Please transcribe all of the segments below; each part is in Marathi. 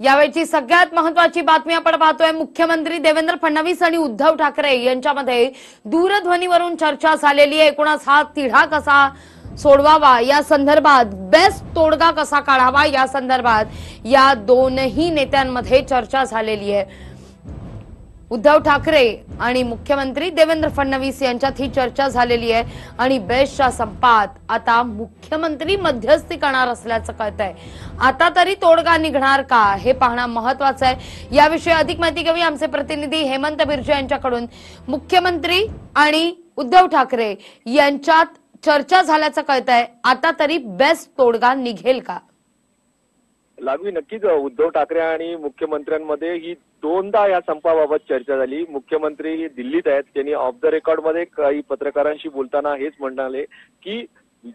यावेळची सगळ्यात महत्त्वाची बातमी आपण पाहतोय। मुख्यमंत्री देवेंद्र फडणवीस आणि उद्धव ठाकरे यांच्यामध्ये दूरध्वनीवरून चर्चा झालेली आहे। एकूणच हा तिढा कसा सोडवावा या संदर्भात, बेस्ट तोडगा कसा काढावा या संदर्भात या दोनही नेत्यांमध्ये चर्चा झालेली आहे। उद्धव ठाकरे आणि मुख्यमंत्री देवेंद्र फडणवीस यांच्यात ही चर्चा झालेली आहे आणि बेस्टच्या संपात आता मुख्यमंत्री मध्यस्थी करणार असल्याचं कळतंय। आता तरी तोडगा निघणार का हे पाहणं महत्त्वाचं आहे। याविषयी अधिक माहिती घेऊया आमचे प्रतिनिधी हेमंत बिर्जे यांच्याकडून। मुख्यमंत्री आणि उद्धव ठाकरे यांच्यात चर्चा झाल्याचं कळतंय, आता तरी बेस्ट तोडगा निघेल का? लागवी नक्कीच उद्धव ठाकरे आणि मुख्यमंत्र्यांमध्ये ही दोनदा या संपाबाबत चर्चा झाली। मुख्यमंत्री दिल्लीत आहेत, त्यांनी ऑफ द रेकॉर्ड मध्ये काही पत्रकारांशी बोलताना हेच म्हणाले की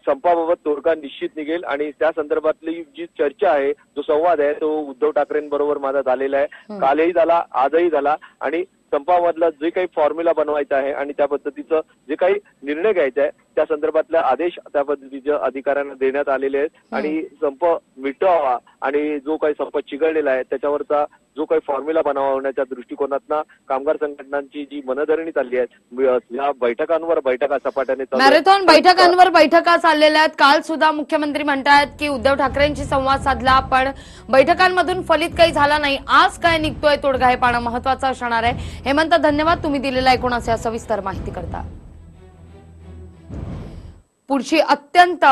संपाबाबत तोडगा निश्चित निघेल आणि त्या संदर्भातली जी चर्चा आहे, जो संवाद आहे तो उद्धव ठाकरेंबरोबर माझा झालेला आहे। कालही झाला, आजही झाला आणि संपामधला जे काही फॉर्म्युला बनवायचा आहे आणि त्या पद्धतीचं जे काही निर्णय घ्यायचा आहे त्या संदर्भातले आदेश त्या पद्धतीच्या अधिकाऱ्यांना देण्यात आलेले आहेत आणि संप मिटवावा आणि जो काही संप चिघळलेला आहे त्याच्यावरचा जो काही फॉर्म्युला बनवण्याच्या दृष्टिकोनातनं कामगार संघटनांची जी मनधरणी चालली आहे, या बैठकांवर बैठका सपाट्याने मॅरेथॉन बैठकांवर बैठका चाललेल्या आहेत। काल सुद्धा मुख्यमंत्री म्हणतात की उद्धव ठाकरेंशी संवाद साधला पण बैठकांमधून फलित काही झाला नाही। आज काय निघतोय तोडगा हे पाहणं महत्त्वाचं असणार आहे। हेमंत, धन्यवाद तुम्ही दिलेल्या एकूणच या सविस्तर माहिती करता। पुढची अत्यंत